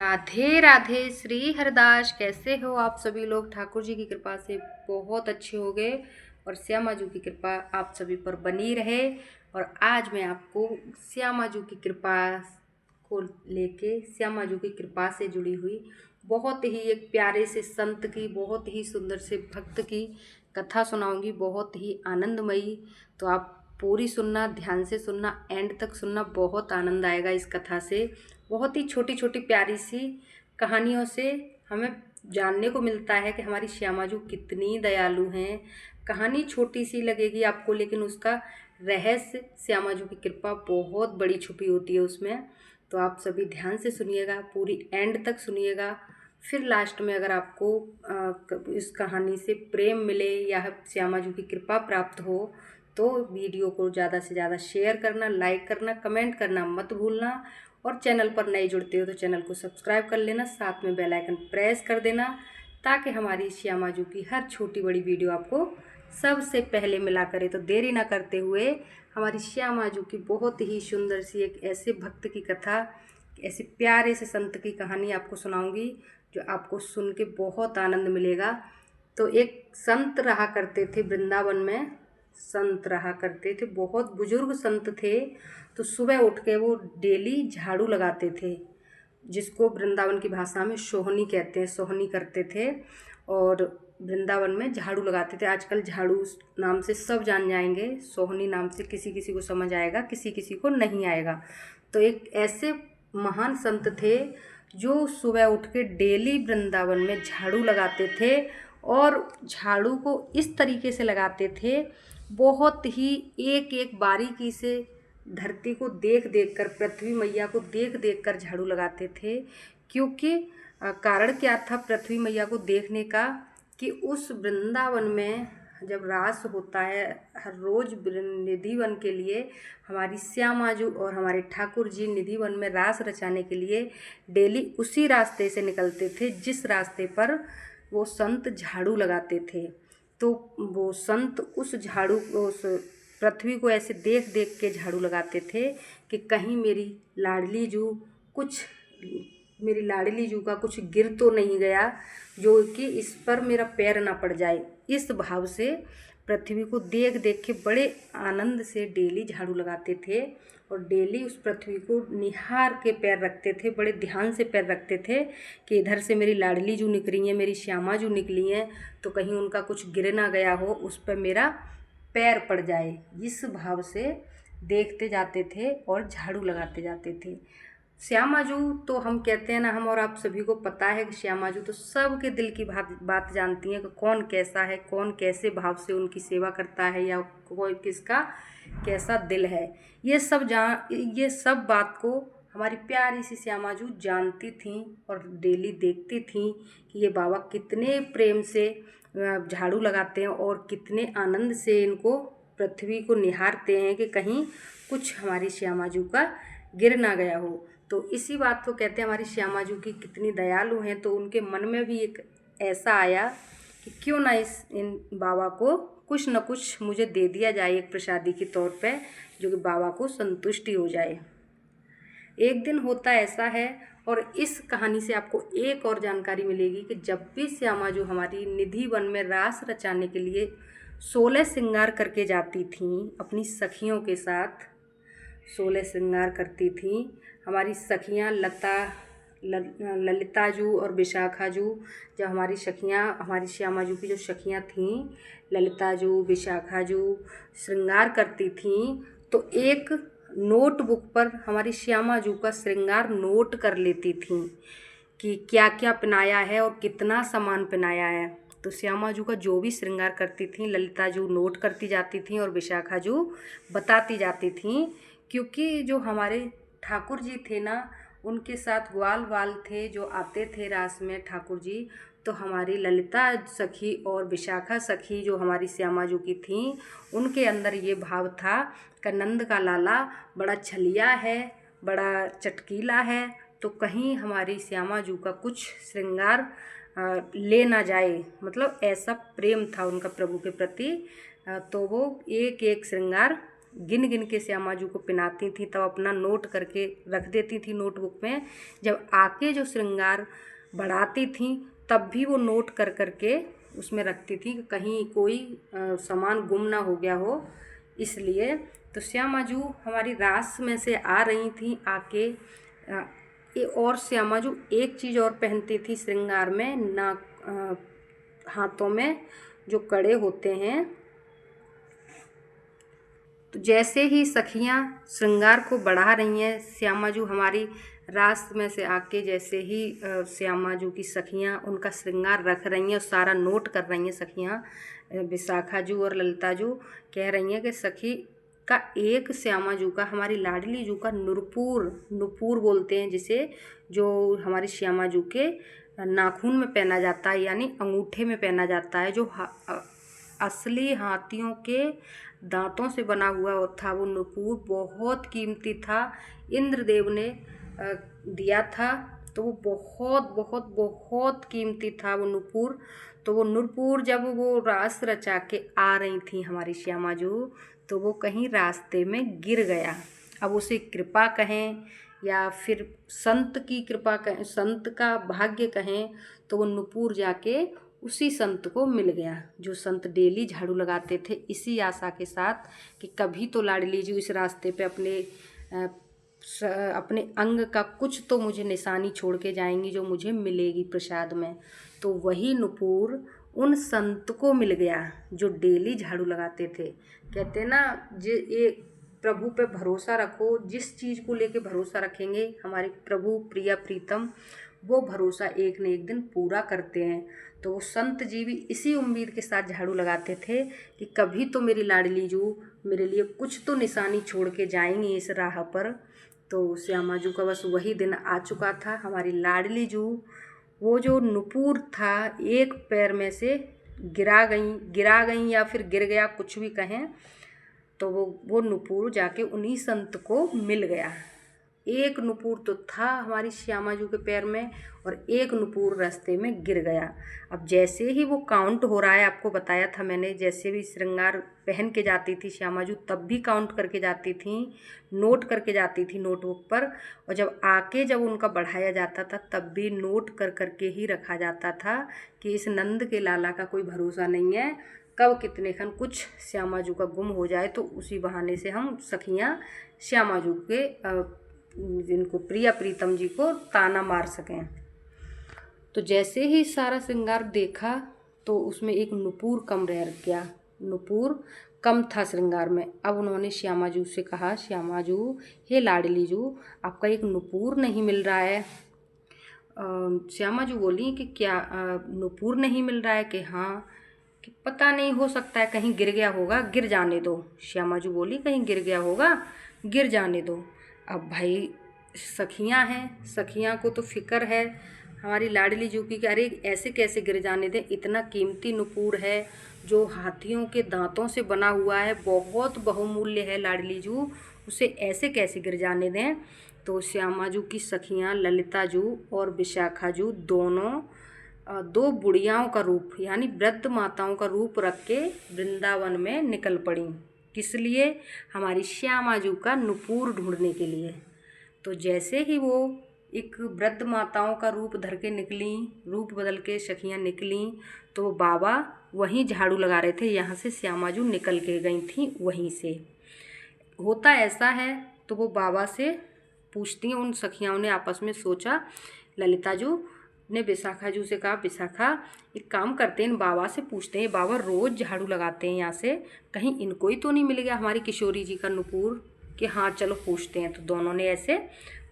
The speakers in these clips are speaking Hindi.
राधे राधे। श्री हरदास, कैसे हो आप सभी लोग? ठाकुर जी की कृपा से बहुत अच्छे हो गए और श्यामा जी की कृपा आप सभी पर बनी रहे। और आज मैं आपको श्यामा जी की कृपा को लेके, श्यामा जी की कृपा से जुड़ी हुई बहुत ही एक प्यारे से संत की, बहुत ही सुंदर से भक्त की कथा सुनाऊंगी, बहुत ही आनंदमयी। तो आप पूरी सुनना, ध्यान से सुनना, एंड तक सुनना, बहुत आनंद आएगा इस कथा से। बहुत ही छोटी छोटी प्यारी सी कहानियों से हमें जानने को मिलता है कि हमारी श्यामा जी कितनी दयालु हैं। कहानी छोटी सी लगेगी आपको, लेकिन उसका रहस्य, श्यामा जी की कृपा बहुत बड़ी छुपी होती है उसमें। तो आप सभी ध्यान से सुनिएगा, पूरी एंड तक सुनिएगा। फिर लास्ट में अगर आपको इस कहानी से प्रेम मिले या श्यामा जी की कृपा प्राप्त हो तो वीडियो को ज़्यादा से ज़्यादा शेयर करना, लाइक करना, कमेंट करना मत भूलना। और चैनल पर नए जुड़ते हो तो चैनल को सब्सक्राइब कर लेना, साथ में बेल आइकन प्रेस कर देना, ताकि हमारी श्यामा जी की हर छोटी बड़ी वीडियो आपको सबसे पहले मिला करे। तो देरी ना करते हुए हमारी श्यामा जी की बहुत ही सुंदर सी एक ऐसे भक्त की कथा, ऐसे प्यारे से संत की कहानी आपको सुनाऊंगी जो आपको सुन के बहुत आनंद मिलेगा। तो एक संत रहा करते थे वृंदावन में, संत रहा करते थे, बहुत बुजुर्ग संत थे। तो सुबह उठ के वो डेली झाड़ू लगाते थे, जिसको वृंदावन की भाषा में सोहनी कहते हैं, सोहनी करते थे। और वृंदावन में झाड़ू लगाते थे। आजकल झाड़ू नाम से सब जान जाएंगे, सोहनी नाम से किसी किसी को समझ आएगा, किसी किसी को नहीं आएगा। तो एक ऐसे महान संत थे जो सुबह उठ के डेली वृंदावन में झाड़ू लगाते थे। और झाड़ू को इस तरीके से लगाते थे, बहुत ही एक एक बारीकी से धरती को देख देख कर, पृथ्वी मैया को देख देख कर झाड़ू लगाते थे। क्योंकि कारण क्या था पृथ्वी मैया को देखने का, कि उस वृंदावन में जब रास होता है, हर रोज निधि वन के लिए हमारी श्यामा जी और हमारे ठाकुर जी निधि वन में रास रचाने के लिए डेली उसी रास्ते से निकलते थे जिस रास्ते पर वो संत झाड़ू लगाते थे। तो वो संत उस झाड़ू, उस पृथ्वी को ऐसे देख देख के झाड़ू लगाते थे कि कहीं मेरी लाडली जू का कुछ गिर तो नहीं गया, जो कि इस पर मेरा पैर ना पड़ जाए। इस भाव से पृथ्वी को देख देख के बड़े आनंद से डेली झाड़ू लगाते थे और डेली उस पृथ्वी को निहार के पैर रखते थे, बड़े ध्यान से पैर रखते थे कि इधर से मेरी लाडली जू निकली हैं, मेरी श्यामा जू निकली हैं, तो कहीं उनका कुछ गिर ना गया हो, उस पर मेरा पैर पड़ जाए। इस भाव से देखते जाते थे और झाड़ू लगाते जाते थे। श्यामा जू तो हम कहते हैं ना, हम और आप सभी को पता है कि श्यामा जू तो सबके दिल की बात जानती हैं कि कौन कैसा है, कौन कैसे भाव से उनकी सेवा करता है, या कोई किसका कैसा दिल है। ये सब बात को हमारी प्यारी सी श्यामा जू जानती थीं और डेली देखती थीं कि ये बाबा कितने प्रेम से झाड़ू लगाते हैं और कितने आनंद से इनको पृथ्वी को निहारते हैं कि कहीं कुछ हमारी श्यामा जू का गिर ना गया हो। तो इसी बात को कहते हैं हमारी श्यामा जी की कितनी दयालु हैं। तो उनके मन में भी एक ऐसा आया कि क्यों ना इन बाबा को कुछ न कुछ मुझे दे दिया जाए एक प्रसादी के तौर पे, जो कि बाबा को संतुष्टि हो जाए। एक दिन होता ऐसा है, और इस कहानी से आपको एक और जानकारी मिलेगी कि जब भी श्यामा जी हमारी निधि वन में रास रचाने के लिए 16 श्रृंगार करके जाती थीं अपनी सखियों के साथ, 16 श्रृंगार करती थीं हमारी सखियाँ ललिता जू और विशाखा जू। जब हमारी सखियाँ, हमारी श्यामा जू की जो सखियाँ थीं, ललिता जू, विशाखा जू श्रृंगार करती थीं, तो एक नोटबुक पर हमारी श्यामा जू का श्रृंगार नोट कर लेती थीं कि क्या क्या पहनाया है और कितना सामान पहनाया है। तो श्यामा जू का जो भी श्रृंगार करती थीं, ललिता जू नोट करती जाती थीं और विशाखा जू बताती जाती थीं। क्योंकि जो हमारे ठाकुर जी थे ना, उनके साथ ग्वाल वाल थे जो आते थे रास में ठाकुर जी। तो हमारी ललिता सखी और विशाखा सखी जो हमारी श्यामा जू की थीं, उनके अंदर ये भाव था कि नंद का लाला बड़ा छलिया है, बड़ा चटकीला है, तो कहीं हमारी श्यामा जू का कुछ श्रृंगार ले ना जाए। मतलब ऐसा प्रेम था उनका प्रभु के प्रति। तो वो एक एक श्रृंगार गिन गिन के श्यामा जू को पहनाती थी, तब अपना नोट करके रख देती थी नोटबुक में। जब आके जो श्रृंगार बढ़ाती थी तब भी वो नोट कर करके उसमें रखती थी कि कहीं कोई सामान गुम ना हो गया हो, इसलिए। तो श्यामा जू हमारी रास में से आ रही थी आके। और श्यामा जू एक चीज़ और पहनती थी श्रृंगार में, हाथों में जो कड़े होते हैं। तो जैसे ही सखियाँ श्रृंगार को बढ़ा रही हैं, श्यामा जू हमारी रास में से आके जैसे ही श्यामा जू की सखियाँ उनका श्रृंगार रख रही हैं और सारा नोट कर रही हैं सखियाँ, विशाखा जू और ललिता जू कह रही हैं कि सखी का एक श्यामा जू का, हमारी लाडली जू का नुपुर बोलते हैं जिसे, जो हमारी श्यामा जू के नाखून में पहना जाता है, यानी अंगूठे में पहना जाता है, जो असली हाथियों के दांतों से बना हुआ था। वो नुपुर बहुत कीमती था, इंद्रदेव ने दिया था, तो वो बहुत बहुत बहुत कीमती था वो नुपुर। तो वो नुपुर जब वो रास रचा के आ रही थी हमारी श्यामा जू, तो वो कहीं रास्ते में गिर गया। अब उसे कृपा कहें या फिर संत की कृपा कहें, संत का भाग्य कहें, तो वो नुपुर जाके उसी संत को मिल गया जो संत डेली झाड़ू लगाते थे, इसी आशा के साथ कि कभी तो लाडली जी इस रास्ते पे अपने अंग का कुछ तो मुझे निशानी छोड़ के जाएंगी जो मुझे मिलेगी प्रसाद में। तो वही नुपुर उन संत को मिल गया जो डेली झाड़ू लगाते थे। कहते ना, ये प्रभु पे भरोसा रखो, जिस चीज़ को लेके भरोसा रखेंगे हमारे प्रभु प्रिया प्रीतम वो भरोसा एक न एक दिन पूरा करते हैं। तो वो संत जी भी इसी उम्मीद के साथ झाड़ू लगाते थे कि कभी तो मेरी लाडली जू मेरे लिए कुछ तो निशानी छोड़ के जाएंगी इस राह पर। तो श्यामा जू का बस वही दिन आ चुका था। हमारी लाडली जू वो जो नुपुर था एक पैर में से गिरा गई या फिर गिर गया, कुछ भी कहें, तो वो नुपुर जाके उन्हीं संत को मिल गया। एक नुपुर तो था हमारी श्यामा जू के पैर में और एक नुपुर रास्ते में गिर गया। अब जैसे ही वो काउंट हो रहा है, आपको बताया था मैंने, जैसे भी श्रृंगार पहन के जाती थी श्यामा जू तब भी काउंट करके जाती थी, नोट करके जाती थी नोटबुक पर, और जब उनका बढ़ाया जाता था तब भी नोट कर करके ही रखा जाता था कि इस नंद के लाला का कोई भरोसा नहीं है, कब कितने खन कुछ श्यामा जू का गुम हो जाए तो उसी बहाने से हम सखियाँ श्यामा जू के जिनको प्रिया प्रीतम जी को ताना मार सकें। तो जैसे ही सारा श्रृंगार देखा तो उसमें एक नुपुर कम रह गया, नुपुर कम था श्रृंगार में। अब उन्होंने श्यामा जू से कहा, श्यामा जू, हे लाडली जू, आपका एक नुपुर नहीं मिल रहा है। श्यामा जू बोली कि क्या नुपुर नहीं मिल रहा है? कि हाँ, कि पता नहीं, हो सकता है कहीं गिर गया होगा, गिर जाने दो। श्यामा जू बोली कहीं गिर गया होगा, गिर जाने दो। अब भाई सखियां हैं, सखियां को तो फिक्र है हमारी लाडली जू की कि अरे ऐसे कैसे गिर जाने दें, इतना कीमती नुपुर है जो हाथियों के दांतों से बना हुआ है, बहुत बहुमूल्य है लाडली जू, उसे ऐसे कैसे गिर जाने दें। तो श्यामा जू की सखियां ललिता जू और विशाखा जू दोनों दो बुढ़ियाओं का रूप यानी वृद्ध माताओं का रूप रख के वृंदावन में निकल पड़ी। किस लिए? हमारी श्यामा जू का नुपुर ढूंढने के लिए। तो जैसे ही वो एक वृद्ध माताओं का रूप धर के निकली, रूप बदल के सखियाँ निकली, तो बाबा वहीं झाड़ू लगा रहे थे, यहाँ से श्यामा जू निकल के गई थी वहीं से। होता ऐसा है तो वो बाबा से पूछती हैं, उन सखियाओं ने आपस में सोचा, ललिता जू ने विशाखा जू से कहा, विशाखा एक काम करते हैं, इन बाबा से पूछते हैं, बाबा रोज़ झाड़ू लगाते हैं यहाँ से, कहीं इनको ही तो नहीं मिल गया हमारी किशोरी जी का नुपुर? कि हाँ चलो पूछते हैं। तो दोनों ने ऐसे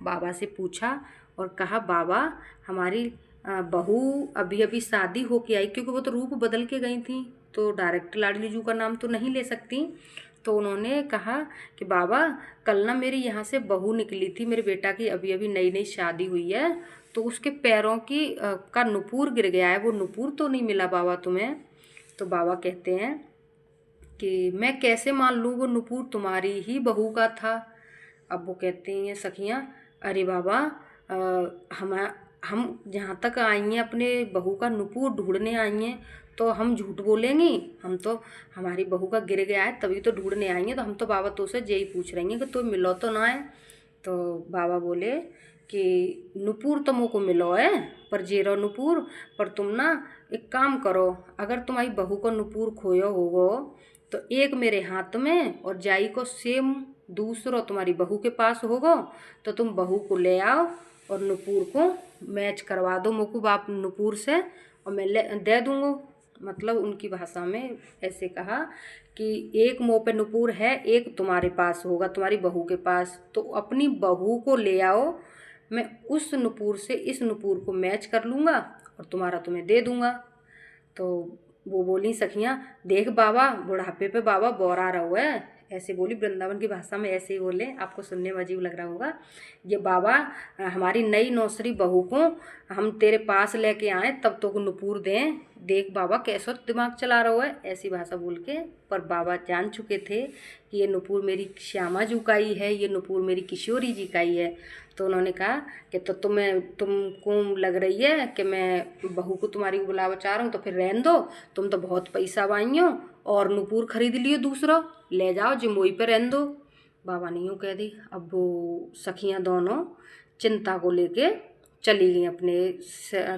बाबा से पूछा और कहा, बाबा हमारी बहू अभी अभी शादी हो के आई, क्योंकि वो तो रूप बदल के गई थी तो डायरेक्ट लाडली जू का नाम तो नहीं ले सकती। तो उन्होंने कहा कि बाबा कल ना मेरी यहाँ से बहू निकली थी, मेरे बेटा की अभी अभी नई नई शादी हुई है, तो उसके पैरों की का नुपुर गिर गया है, वो नुपुर तो नहीं मिला बाबा तुम्हें? तो बाबा कहते हैं कि मैं कैसे मान लूँ वो नुपुर तुम्हारी ही बहू का था। अब वो कहते हैं सखियाँ, अरे बाबा हम जहाँ तक आई हैं अपने बहू का नुपुर ढूंढने आई हैं, तो हम झूठ बोलेंगी? हम तो हमारी बहू का गिर गया है तभी तो ढूंढने आई हैं, तो हम तो बाबा तो से यही पूछ रही हैं कि तुम मिलो तो ना है। तो बाबा बोले कि नुपुर तो मोको मिलो है, पर जेरो नुपुर, पर तुम ना एक काम करो, अगर तुम्हारी बहू को नुपुर खोयो होगो तो एक मेरे हाथ में और जाई को सेम दूसरो तुम्हारी बहू के पास होगो, तो तुम बहू को ले आओ और नुपुर को मैच करवा दो मोको बाप नुपुर से, और मैं दे दूँगो। मतलब उनकी भाषा में ऐसे कहा कि एक मुँह पे नुपुर है, एक तुम्हारे पास होगा, तुम्हारी बहू के पास, तो अपनी बहू को ले आओ, मैं उस नुपुर से इस नुपुर को मैच कर लूँगा और तुम्हारा तुम्हें दे दूँगा। तो वो बोली सखियाँ, देख बाबा बुढ़ापे पे बाबा बौरा रहो है, ऐसे बोली, वृंदावन की भाषा में ऐसे ही बोले, आपको सुनने में अजीब लग रहा होगा। ये बाबा हमारी नई नौसरी बहू को हम तेरे पास लेके आए तब तो नुपुर दें, देख बाबा कैसा दिमाग चला रहा है, ऐसी भाषा बोल के। पर बाबा जान चुके थे कि ये नुपुर मेरी श्यामा जू का ही है, ये नुपुर मेरी किशोरी जी का ही है। तो उन्होंने कहा कि तो तुमको लग रही है कि मैं बहू को तुम्हारी को बुलावा चाह रहा हूँ, तो फिर रहन दो, तुम तो बहुत पैसा वाई हो और नुपुर खरीद लियो दूसरा, ले जाओ जमुई पे रहन दो। बाबा ने यूँ कह दी। अब वो सखियाँ दोनों चिंता को लेके चली गई अपने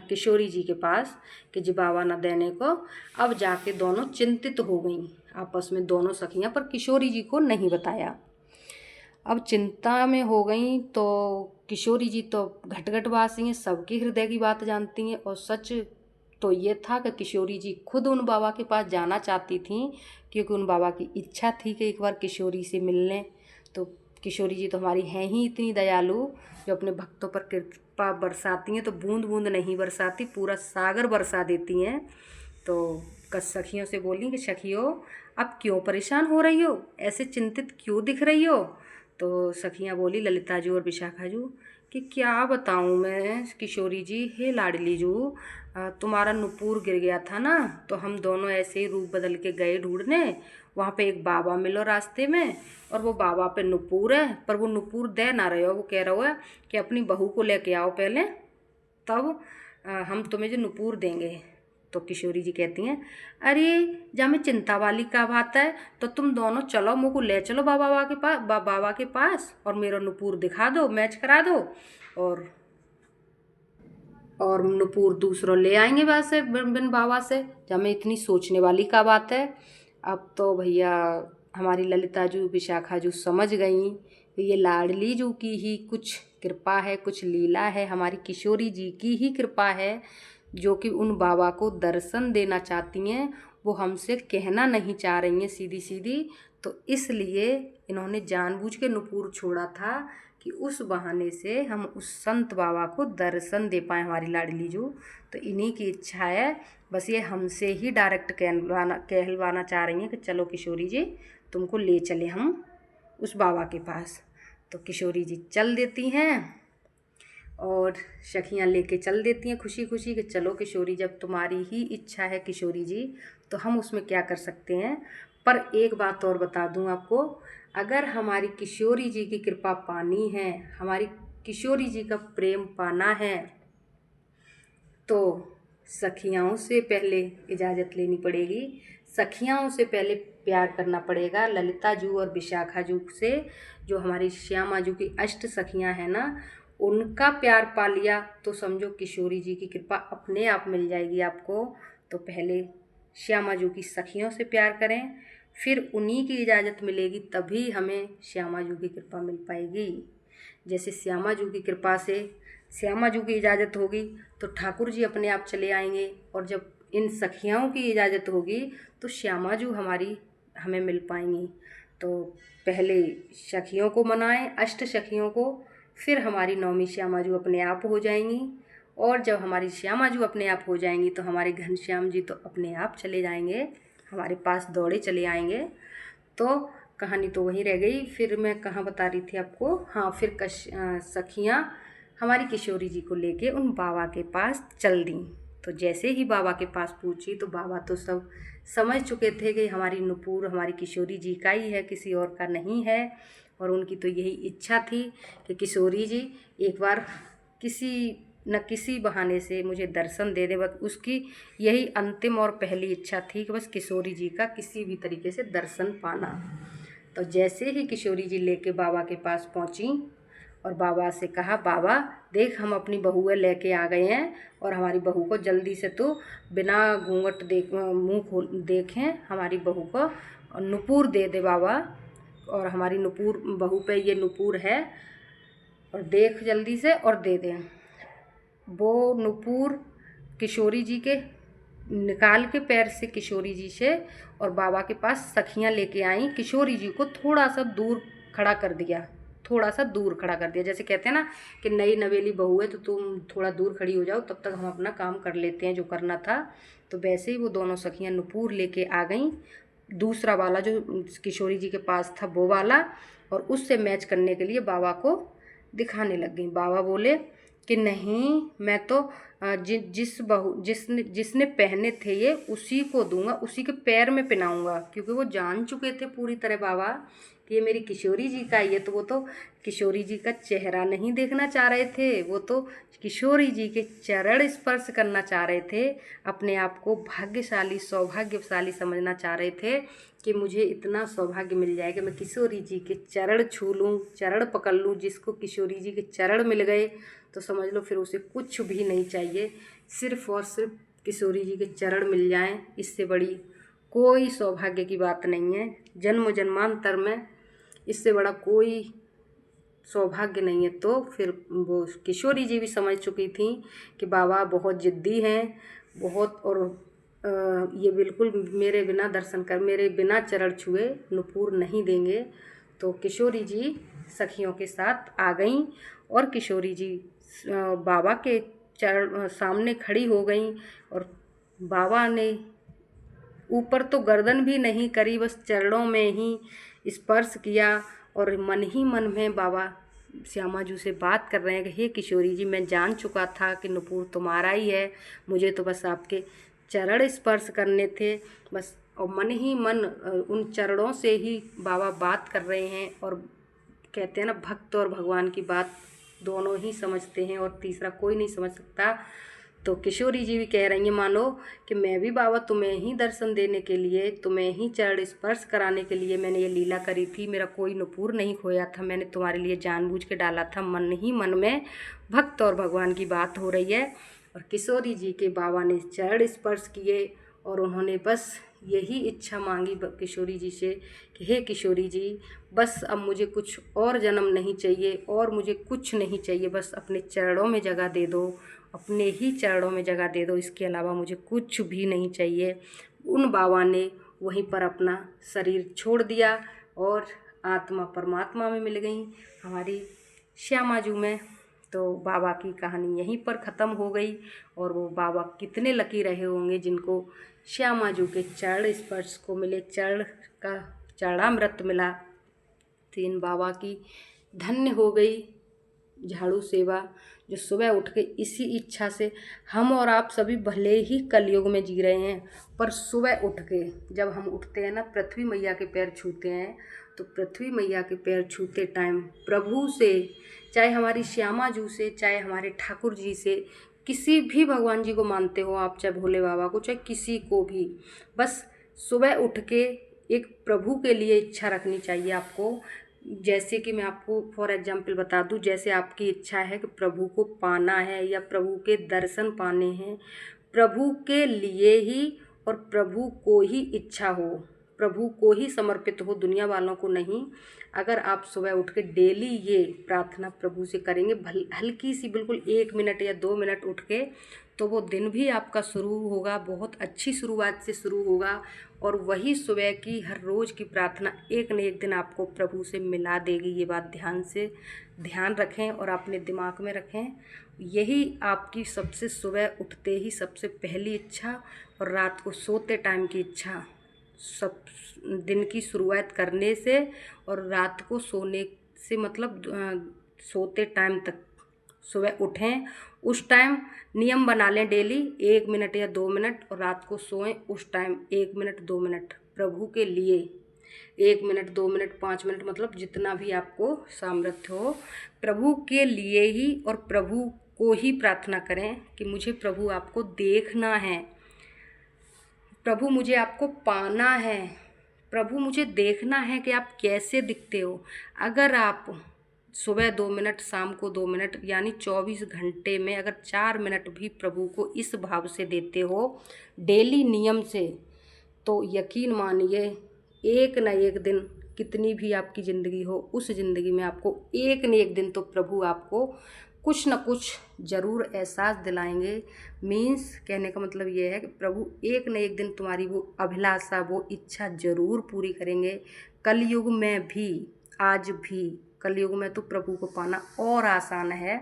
किशोरी जी के पास कि जी बाबा न देने को। अब जाके दोनों चिंतित हो गई आपस में दोनों सखियाँ, पर किशोरी जी को नहीं बताया। अब चिंता में हो गई तो किशोरी जी तो घट वासी हैं, सबकी हृदय की बात जानती हैं, और सच तो ये था कि किशोरी जी खुद उन बाबा के पास जाना चाहती थीं, क्योंकि उन बाबा की इच्छा थी कि एक बार किशोरी से मिलने। तो किशोरी जी तो हमारी हैं ही इतनी दयालु, जो अपने भक्तों पर कृपा बरसाती हैं तो बूंद बूंद नहीं बरसाती, पूरा सागर बरसा देती हैं। तो सखियों से बोली कि सखियों अब क्यों परेशान हो रही हो, ऐसे चिंतित क्यों दिख रही हो? तो सखियाँ बोली, ललिता जू और विशाखा जू, कि क्या बताऊँ मैं किशोरी जी, हे लाडली जू, तुम्हारा नुपुर गिर गया था ना, तो हम दोनों ऐसे ही रूप बदल के गए ढूंढने, वहाँ पे एक बाबा मिलो रास्ते में, और वो बाबा पे नुपुर है, पर वो नुपुर दे ना रहे हो, वो कह रहा है कि अपनी बहू को लेके आओ पहले, तब हम तुम्हें जो नुपुर देंगे। तो किशोरी जी कहती हैं, अरे जहाँ में चिंता वाली का बात है, तो तुम दोनों चलो, मुझको ले चलो बाबा के पास, बाबा के पास, और मेरा नुपुर दिखा दो, मैच करा दो, और नुपुर दूसरों ले आएंगे वहाँ से बिन बाबा से। जहाँ में इतनी सोचने वाली का बात है। अब तो भैया हमारी ललिता जू विशाखा जू समझ गई कि ये लाडली जू की ही कुछ कृपा है, कुछ लीला है, हमारी किशोरी जी की ही कृपा है, जो कि उन बाबा को दर्शन देना चाहती हैं, वो हमसे कहना नहीं चाह रही हैं सीधी सीधी। तो इसलिए इन्होंने जानबूझ के नुपुर छोड़ा था कि उस बहाने से हम उस संत बाबा को दर्शन दे पाएँ, हमारी लाडली जू। तो इन्हीं की इच्छा है, बस ये हमसे ही डायरेक्ट कहलवाना चाह रही हैं कि चलो किशोरी जी तुमको ले चले हम उस बाबा के पास। तो किशोरी जी चल देती हैं और सखियाँ लेके चल देती हैं खुशी खुशी कि चलो किशोरी, जब तुम्हारी ही इच्छा है किशोरी जी, तो हम उसमें क्या कर सकते हैं। पर एक बात और बता दूं आपको, अगर हमारी किशोरी जी की कृपा पानी है, हमारी किशोरी जी का प्रेम पाना है, तो सखियाओं से पहले इजाज़त लेनी पड़ेगी, सखियाओं से पहले प्यार करना पड़ेगा ललिता जू और विशाखा जू से, जो हमारी श्यामा जू की अष्ट सखियां हैं ना, उनका प्यार पा लिया तो समझो किशोरी जी की कृपा अपने आप मिल जाएगी आपको। तो पहले श्यामा जू की सखियों से प्यार करें, फिर उन्हीं की इजाज़त मिलेगी, तभी हमें श्यामा जू की कृपा मिल पाएगी। जैसे श्यामा जू की कृपा से श्यामा जू की इजाज़त होगी तो ठाकुर जी अपने आप चले आएंगे, और जब इन सखियाओं की इजाज़त होगी तो श्यामा जू हमारी हमें मिल पाएंगी। तो पहले सखियों को मनाएं, अष्ट सखियों को, फिर हमारी नौमी श्यामा जू अपने आप हो जाएंगी, और जब हमारी श्यामा जू अपने आप हो जाएंगी तो हमारे घनश्याम जी तो अपने आप चले जाएंगे, हमारे पास दौड़े चले आएंगे। तो कहानी तो वहीं रह गई, फिर मैं कहाँ बता रही थी आपको, हाँ, फिर सखियाँ हमारी किशोरी जी को लेके उन बाबा के पास चल दी। तो जैसे ही बाबा के पास पहुंची तो बाबा तो सब समझ चुके थे कि हमारी नुपुर हमारी किशोरी जी का ही है, किसी और का नहीं है, और उनकी तो यही इच्छा थी कि किशोरी जी एक बार किसी न किसी बहाने से मुझे दर्शन दे दे। बस उसकी यही अंतिम और पहली इच्छा थी कि बस किशोरी जी का किसी भी तरीके से दर्शन पाना। तो जैसे ही किशोरी जी लेके बाबा के पास पहुंची और बाबा से कहा, बाबा देख हम अपनी बहुएं लेके आ गए हैं और हमारी बहू को जल्दी से तो बिना घूंघट देख मुँह खोल देखें हमारी बहू को नुपुर दे दे बाबा, और हमारी नुपुर बहू पे ये नुपुर है और देख जल्दी से और दे दें। वो नुपुर किशोरी जी के निकाल के पैर से किशोरी जी से और बाबा के पास सखियाँ लेके आई। किशोरी जी को थोड़ा सा दूर खड़ा कर दिया, थोड़ा सा दूर खड़ा कर दिया। जैसे कहते हैं ना कि नई नवेली बहू है तो तुम थोड़ा दूर खड़ी हो जाओ, तब तक हम अपना काम कर लेते हैं जो करना था। तो वैसे ही वो दोनों सखियाँ नुपुर लेके आ गईं, दूसरा वाला जो किशोरी जी के पास था वो वाला, और उससे मैच करने के लिए बाबा को दिखाने लग गई। बाबा बोले कि नहीं, मैं तो जिसने पहने थे ये उसी को दूंगा, उसी के पैर में पहनाऊंगा, क्योंकि वो जान चुके थे पूरी तरह बाबा कि ये मेरी किशोरी जी का ही है। तो वो तो किशोरी जी का चेहरा नहीं देखना चाह रहे थे, वो तो किशोरी जी के चरण स्पर्श करना चाह रहे थे। अपने आप को भाग्यशाली सौभाग्यशाली समझना चाह रहे थे कि मुझे इतना सौभाग्य मिल जाए कि मैं किशोरी जी के चरण छू लूँ, चरण पकड़ लूँ। जिसको किशोरी जी के चरण मिल गए तो समझ लो फिर उसे कुछ भी नहीं चाहिए, सिर्फ और सिर्फ किशोरी जी के चरण मिल जाएं, इससे बड़ी कोई सौभाग्य की बात नहीं है। जन्म जन्मांतर में इससे बड़ा कोई सौभाग्य नहीं है। तो फिर वो किशोरी जी भी समझ चुकी थी कि बाबा बहुत ज़िद्दी हैं, बहुत, और ये बिल्कुल मेरे बिना दर्शन कर, मेरे बिना चरण छुए नुपुर नहीं देंगे। तो किशोरी जी सखियों के साथ आ गईं और किशोरी जी बाबा के चरण सामने खड़ी हो गईं, और बाबा ने ऊपर तो गर्दन भी नहीं करी, बस चरणों में ही स्पर्श किया। और मन ही मन में बाबा श्यामाजू से बात कर रहे हैं कि हे किशोरी जी, मैं जान चुका था कि नुपुर तुम्हारा ही है, मुझे तो बस आपके चरण स्पर्श करने थे बस। और मन ही मन उन चरणों से ही बाबा बात कर रहे हैं। और कहते हैं ना, भक्त और भगवान की बात दोनों ही समझते हैं और तीसरा कोई नहीं समझ सकता। तो किशोरी जी भी कह रही हैं मानो कि मैं भी बाबा तुम्हें ही दर्शन देने के लिए, तुम्हें ही चरण स्पर्श कराने के लिए मैंने ये लीला करी थी। मेरा कोई नुपुर नहीं खोया था, मैंने तुम्हारे लिए जानबूझ के डाला था। मन ही मन में भक्त और भगवान की बात हो रही है। और किशोरी जी के बाबा ने चरण स्पर्श किए और उन्होंने बस यही इच्छा मांगी किशोरी जी से कि हे किशोरी जी, बस अब मुझे कुछ और जन्म नहीं चाहिए और मुझे कुछ नहीं चाहिए, बस अपने चरणों में जगह दे दो, अपने ही चरणों में जगह दे दो, इसके अलावा मुझे कुछ भी नहीं चाहिए। उन बाबा ने वहीं पर अपना शरीर छोड़ दिया और आत्मा परमात्मा में मिल गई हमारी श्यामाजू में। तो बाबा की कहानी यहीं पर ख़त्म हो गई। और वो बाबा कितने लकी रहे होंगे जिनको श्यामाजू के चरण स्पर्श को मिले, चरण का चरणामृत मिला। तो इन बाबा की धन्य हो गई झाड़ू सेवा, जो सुबह उठ के इसी इच्छा से हम और आप सभी भले ही कलयुग में जी रहे हैं, पर सुबह उठ के जब हम उठते हैं ना, पृथ्वी मैया के पैर छूते हैं, तो पृथ्वी मैया के पैर छूते टाइम प्रभु से, चाहे हमारी श्यामाजू से, चाहे हमारे ठाकुर जी से, किसी भी भगवान जी को मानते हो आप, चाहे भोले बाबा को, चाहे किसी को भी, बस सुबह उठ के एक प्रभु के लिए इच्छा रखनी चाहिए आपको। जैसे कि मैं आपको फॉर एग्जांपल बता दूं, जैसे आपकी इच्छा है कि प्रभु को पाना है या प्रभु के दर्शन पाने हैं, प्रभु के लिए ही और प्रभु को ही इच्छा हो, प्रभु को ही समर्पित हो, दुनिया वालों को नहीं। अगर आप सुबह उठ के डेली ये प्रार्थना प्रभु से करेंगे, हल्की सी बिल्कुल 1 मिनट या 2 मिनट उठ के, तो वो दिन भी आपका शुरू होगा, बहुत अच्छी शुरुआत से शुरू होगा। और वही सुबह की हर रोज़ की प्रार्थना एक न एक दिन आपको प्रभु से मिला देगी। ये बात ध्यान रखें और अपने दिमाग में रखें। यही आपकी सबसे सुबह उठते ही सबसे पहली इच्छा और रात को सोते टाइम की इच्छा, सब दिन की शुरुआत करने से और रात को सोने से मतलब सोते टाइम तक सुबह उठें, उस टाइम नियम बना लें डेली 1 मिनट या 2 मिनट, और रात को सोएं उस टाइम 1 मिनट 2 मिनट प्रभु के लिए, 1 मिनट 2 मिनट 5 मिनट, मतलब जितना भी आपको सामर्थ्य हो, प्रभु के लिए ही और प्रभु को ही प्रार्थना करें कि मुझे प्रभु आपको देखना है, प्रभु मुझे आपको पाना है, प्रभु मुझे देखना है कि आप कैसे दिखते हो। अगर आप सुबह 2 मिनट, शाम को 2 मिनट, यानी 24 घंटे में अगर 4 मिनट भी प्रभु को इस भाव से देते हो डेली नियम से, तो यकीन मानिए एक न एक दिन, कितनी भी आपकी ज़िंदगी हो, उस ज़िंदगी में आपको एक न एक दिन तो प्रभु आपको कुछ न कुछ ज़रूर एहसास दिलाएंगे। मीन्स कहने का मतलब ये है कि प्रभु एक न एक दिन तुम्हारी वो अभिलाषा, वो इच्छा ज़रूर पूरी करेंगे। कलयुग में भी, आज भी कलयुग में तो प्रभु को पाना और आसान है।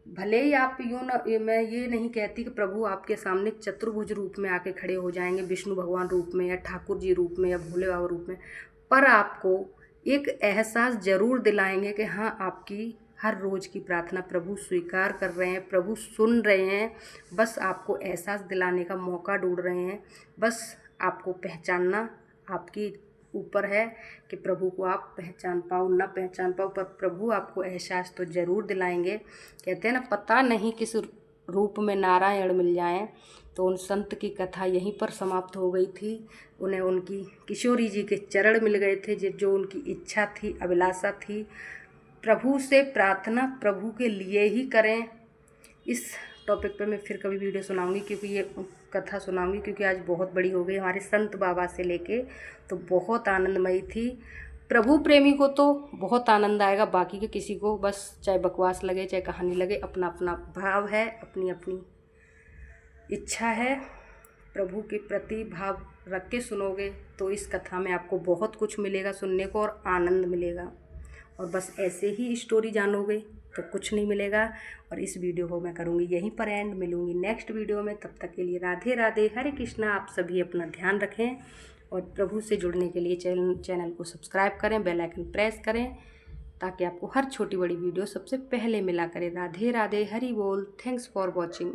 भले ही आप मैं ये नहीं कहती कि प्रभु आपके सामने चतुर्भुज रूप में आके खड़े हो जाएंगे, विष्णु भगवान रूप में या ठाकुर जी रूप में या भोले बाबा रूप में, पर आपको एक एहसास ज़रूर दिलाएंगे कि हाँ, आपकी हर रोज़ की प्रार्थना प्रभु स्वीकार कर रहे हैं, प्रभु सुन रहे हैं। बस आपको एहसास दिलाने का मौका ढूंढ रहे हैं। बस आपको पहचानना आपकी ऊपर है कि प्रभु को आप पहचान पाओ ना पहचान पाओ, पर प्रभु आपको एहसास तो ज़रूर दिलाएंगे। कहते हैं ना, पता नहीं किस रूप में नारायण मिल जाएं। तो उन संत की कथा यहीं पर समाप्त हो गई थी। उन्हें उनकी किशोरी जी के चरण मिल गए थे, जो उनकी इच्छा थी, अभिलाषा थी। प्रभु से प्रार्थना प्रभु के लिए ही करें। इस टॉपिक पे मैं फिर कभी वीडियो सुनाऊंगी, क्योंकि ये कथा सुनाऊंगी, क्योंकि आज बहुत बड़ी हो गई हमारे संत बाबा से लेके, तो बहुत आनंदमयी थी। प्रभु प्रेमी को तो बहुत आनंद आएगा, बाकी के किसी को बस चाहे बकवास लगे चाहे कहानी लगे, अपना अपना भाव है, अपनी अपनी इच्छा है। प्रभु के प्रति भाव रख के सुनोगे तो इस कथा में आपको बहुत कुछ मिलेगा सुनने को और आनंद मिलेगा। और बस ऐसे ही स्टोरी जानोगे तो कुछ नहीं मिलेगा। और इस वीडियो को मैं करूँगी यहीं पर एंड, मिलूँगी नेक्स्ट वीडियो में। तब तक के लिए राधे राधे, हरे कृष्णा। आप सभी अपना ध्यान रखें और प्रभु से जुड़ने के लिए चैनल को सब्सक्राइब करें, बेल आइकन प्रेस करें, ताकि आपको हर छोटी बड़ी वीडियो सबसे पहले मिला करे। राधे राधे, हरि बोल। Thanks for watching.